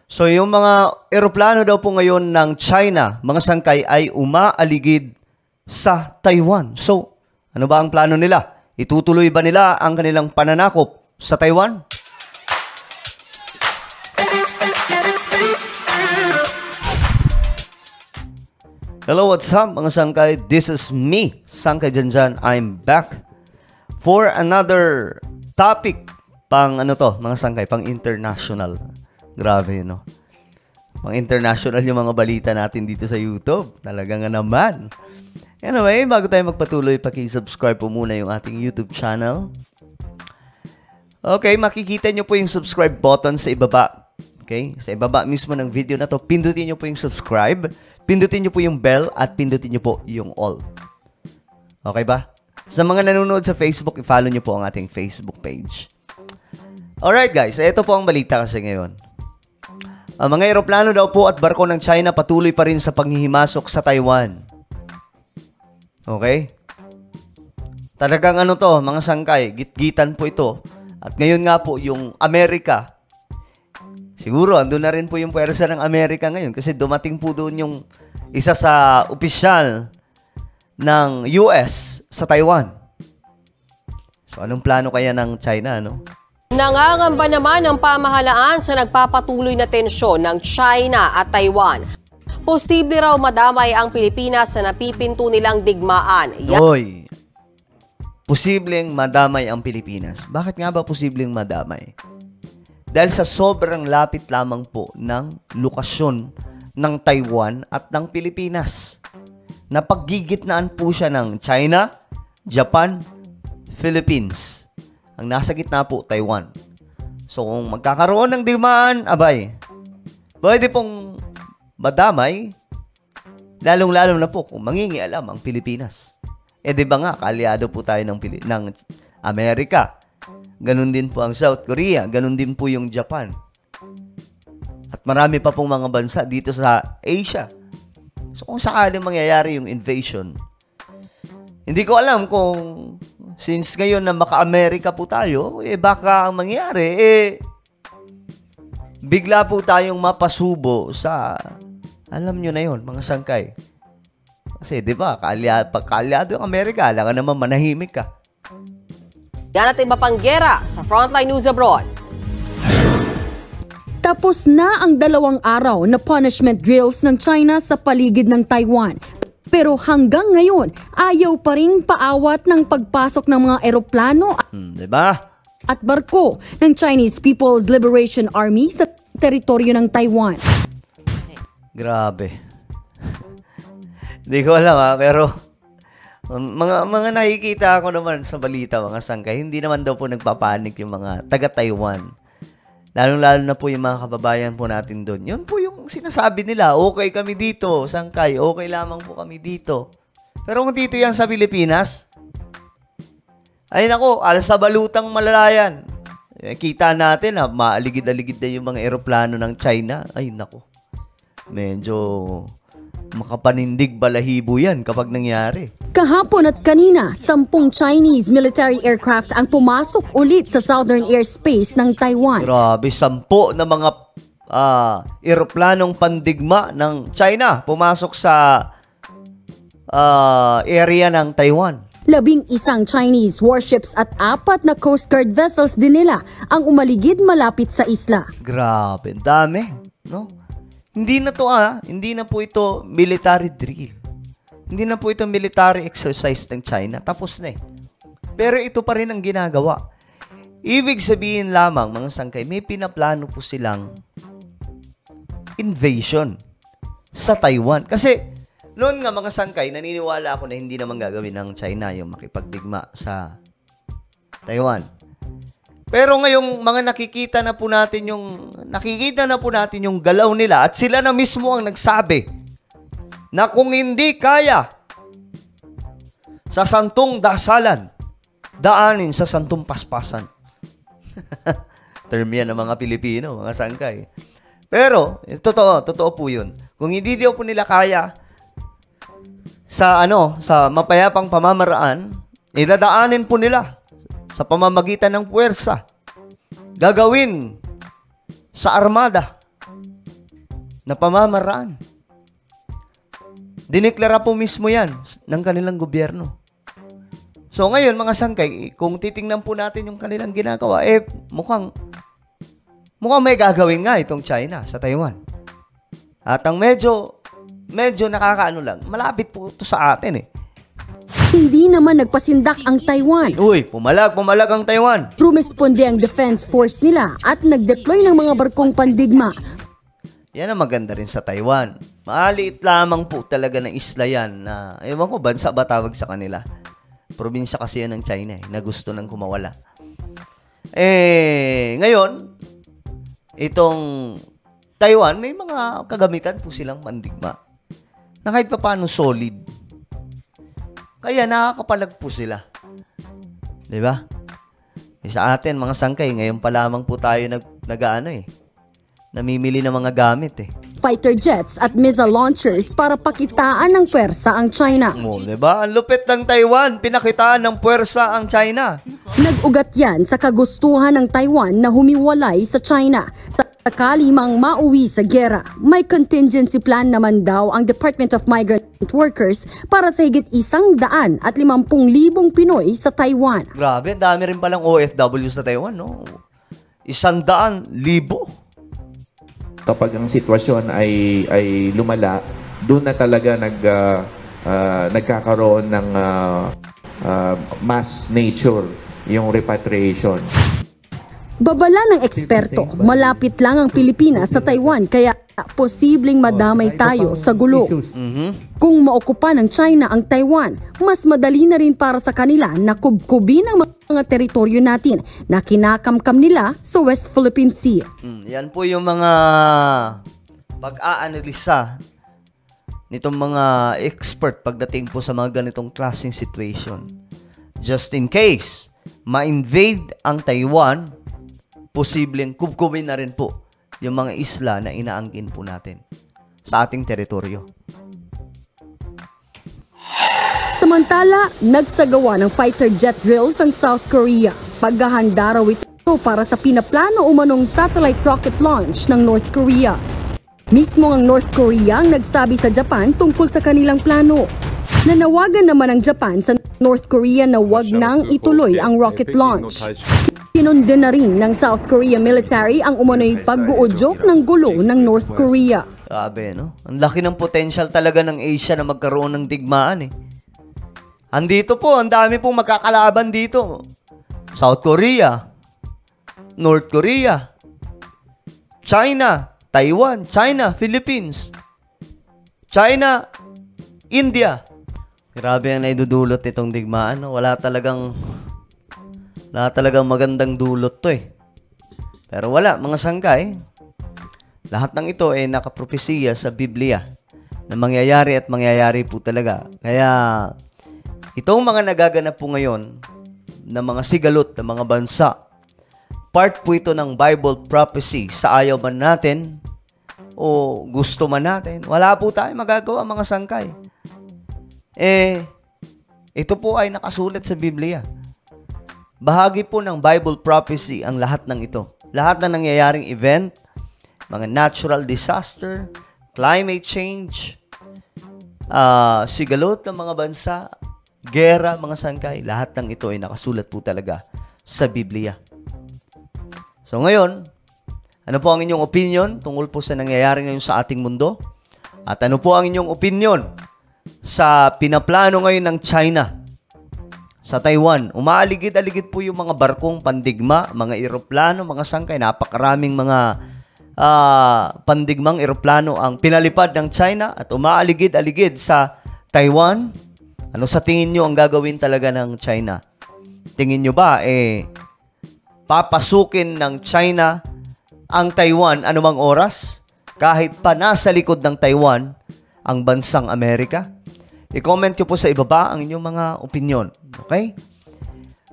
So yung mga eroplano daw po ngayon ng China, mga sangkay ay umaaligid sa Taiwan. So, ano ba ang plano nila? Itutuloy ba nila ang kanilang pananakop sa Taiwan? Hello, what's up mga sangkay? This is me, Sangkay Janjan. I'm back for another topic pang ano to, mga sangkay, pang international. Grabe, no? Pang international yung mga balita natin dito sa YouTube. Talaga nga naman. Anyway, bago tayo magpatuloy, paki-subscribe po muna yung ating YouTube channel. Okay, makikita nyo po yung subscribe button sa ibaba. Okay? Sa ibaba mismo ng video na to, pindutin nyo po yung subscribe, pindutin nyo po yung bell, at pindutin nyo po yung all. Okay ba? Sa mga nanonood sa Facebook, i-follow nyo po ang ating Facebook page. Alright guys, ito po ang balita kasi ngayon. Ang mga eroplano daw po at barko ng China patuloy pa rin sa panghihimasok sa Taiwan. Okay? Talagang ano to, mga sangkay, gitgitan po ito. At ngayon nga po, yung Amerika, siguro, andun na rin po yung pwersa ng Amerika ngayon kasi dumating po doon yung isa sa opisyal ng US sa Taiwan. So, anong plano kaya ng China, no? Nangangamba naman ang pamahalaan sa nagpapatuloy na tensyon ng China at Taiwan. Posible raw madamay ang Pilipinas sa napipinto nilang digmaan. Hoy, posibleng madamay ang Pilipinas. Bakit nga ba posibleng madamay? Dahil sa sobrang lapit lamang po ng lokasyon ng Taiwan at ng Pilipinas. Napaggigitnaan po siya ng China, Japan, Philippines. Ang nasa gitna po, Taiwan. So, kung magkakaroon ng digmaan, abay, pwede pong madamay, lalong-lalo na po kung mangingialam ang Pilipinas. Eh, di ba nga, kaalyado po tayo ng Amerika. Ganun din po ang South Korea. Ganun din po yung Japan. At marami pa pong mga bansa dito sa Asia. So, kung sakaling mangyayari yung invasion, hindi ko alam kung since ngayon na maka-Amerika po tayo, eh baka ang mangyari, bigla po tayong mapasubo sa, alam nyo na yon mga sangkay. Kasi di ba, pagkaalyado yung Amerika, alam ka naman manahimik ka. Yan at iba pang gera sa Frontline News Abroad. Tapos na ang 2 araw na punishment drills ng China sa paligid ng Taiwan. Pero hanggang ngayon, ayaw pa ring paawat ng pagpasok ng mga eroplano diba? At barko ng Chinese People's Liberation Army sa teritoryo ng Taiwan. Grabe. Hindi ko alam pero mga nakikita ko naman sa balita, mga sangkay, hindi naman daw po nagpapanik yung mga taga-Taiwan. Lalong-lalo na po yung mga kababayan po natin doon. Yun po yung sinasabi nila, okay kami dito, sangkay, okay lamang po kami dito. Pero kung dito yan sa Pilipinas, ay nako, alas sa balutang malalayan. Kita natin maaligid-aligid na yung mga eroplano ng China. Ay nako, medyo makapanindig balahibo yan kapag nangyari. Kahapon at kanina, 10 Chinese military aircraft ang pumasok ulit sa southern airspace ng Taiwan. Grabe, 10 na mga eroplanong pandigma ng China pumasok sa area ng Taiwan. 11 Chinese warships at 4 na Coast Guard vessels din nila ang umaligid malapit sa isla. Grabe, dami, no? Hindi na po ito military drill. Hindi na po ito military exercise ng China. Tapos na eh. Pero ito pa rin ang ginagawa. Ibig sabihin lamang, mga sangkay, may pinaplano po silang invasion sa Taiwan. Kasi noon nga, mga sangkay, naniniwala ako na hindi naman gagawin ng China yung makipagdigma sa Taiwan. Pero ngayong mga nakikita na po natin yung galaw nila at sila na mismo ang nagsabi na kung hindi kaya sa santong dasalan, daanin sa santong paspasan. Term yan ng mga Pilipino, mga sangkay. Pero, totoo po yun. Kung hindi daw po nila kaya sa mapayapang pamamaraan, idadaanin po nila sa pamamagitan ng puwersa. Gagawin sa armada. na pamamaraan. Dineklara po mismo yan ng kanilang gobyerno. So ngayon mga sangkay, kung titingnan po natin yung kanilang ginagawa, mukhang may gagawin nga itong China sa Taiwan. At ang medyo nakakaano lang, malapit po ito sa atin Hindi naman nagpasindak ang Taiwan. Uy, pumalag ang Taiwan. Rumesponde ang defense force nila at nag-deploy ng mga barkong pandigma. Yan ang maganda rin sa Taiwan. Maliit lamang po talaga ng isla yan na, ewan ko, bansa ba tawag sa kanila? Probinsya kasi yan ng China na gusto nang kumawala. Ngayon, itong Taiwan, may mga kagamitan po silang pandigma na kahit pa paano solid. Kaya nakakapalag po sila. Diba? Sa atin, mga sangkay, ngayon pa lamang po tayo namimili ng mga gamit Fighter jets at missile launchers para pakitaan ng pwersa ang China. Diba? Ang lupit ng Taiwan, pinakitaan ng pwersa ang China. Nag-ugat yan sa kagustuhan ng Taiwan na humiwalay sa China. Sakali mang mauwi sa gera, may contingency plan naman daw ang Department of Migrant Workers para sa higit 150,000 Pinoy sa Taiwan. Grabe, dami rin palang OFW sa Taiwan, no? 100,000. Kapag ang sitwasyon ay lumala, doon na talaga nagkakaroon ng mass nature yung repatriation. Babala ng eksperto, malapit lang ang Pilipinas sa Taiwan kaya posibleng madamay tayo sa gulo. Kung maokupa ng China ang Taiwan, mas madali na rin para sa kanila na kubkubin ang mga teritoryo natin na kinakamkam nila sa West Philippine Sea. Yan po yung mga pag-aanalisa nitong mga expert pagdating po sa mga ganitong klaseng situation. Just in case ma-invade ang Taiwan, posibleng kubkubin na rin po yung mga isla na inaangkin po natin sa ating teritoryo. Samantala, nagsagawa ng fighter jet drills ang South Korea. Paghahanda raw ito para sa pinaplano umanong satellite rocket launch ng North Korea. Mismo ang North Korea ang nagsabi sa Japan tungkol sa kanilang plano. Nanawagan naman ang Japan sa North Korea na wag nang ituloy ang rocket launch. Kinunde na rin ng South Korea military ang umano'y pag-uudyok ng gulo ng North Korea. Grabe, no? Ang laki ng potential talaga ng Asia na magkaroon ng digmaan Andito po, ang dami pong magkakalaban dito. South Korea, North Korea, China, Taiwan, China, Philippines, China, India. Grabe ang naidudulot itong digmaan. Wala talagang magandang dulot to Pero wala, mga sangkay. Lahat ng ito ay nakapropesiya sa Biblia na mangyayari at mangyayari po talaga. Kaya itong mga nagaganap po ngayon na mga sigalot ng mga bansa, part po ito ng Bible prophecy sa ayaw man natin o gusto man natin. Wala po tayong magagawa, mga sangkay. Ito po ay nakasulat sa Biblia. Bahagi po ng Bible prophecy ang lahat ng ito. Lahat na nangyayaring event, mga natural disaster, climate change, sigalot ng mga bansa, gera, mga sangkay, lahat ng ito ay nakasulat po talaga sa Biblia. So ngayon, ano po ang inyong opinion tungkol po sa nangyayari ngayon sa ating mundo? At ano po ang inyong opinion sa pinaplano ngayon ng China sa Taiwan? Umaaligid-aligid po yung mga barkong pandigma, mga eroplano, mga sangkay, napakaraming mga pandigmang eroplano ang pinalipad ng China at umaaligid-aligid sa Taiwan. Ano sa tingin nyo ang gagawin talaga ng China? Tingin nyo ba, papasukin ng China ang Taiwan anumang oras? Kahit pa nasa likod ng Taiwan ang bansang Amerika? I-comment nyo po sa ibaba ang inyong mga opinion. Okay?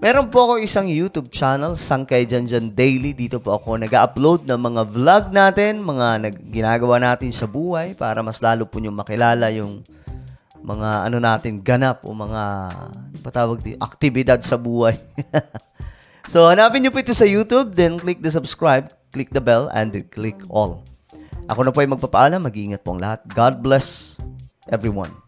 Meron po ako isang YouTube channel, Sangkay Janjan Daily. Dito po ako nag-upload ng mga vlog natin, mga ginagawa natin sa buhay para mas lalo po nyo makilala yung mga natin ganap o mga aktibidad sa buhay. So, hanapin nyo po ito sa YouTube, then click the subscribe, click the bell, and then click all. Ako na po ay magpapaalam. Mag-iingat po ang lahat. God bless everyone.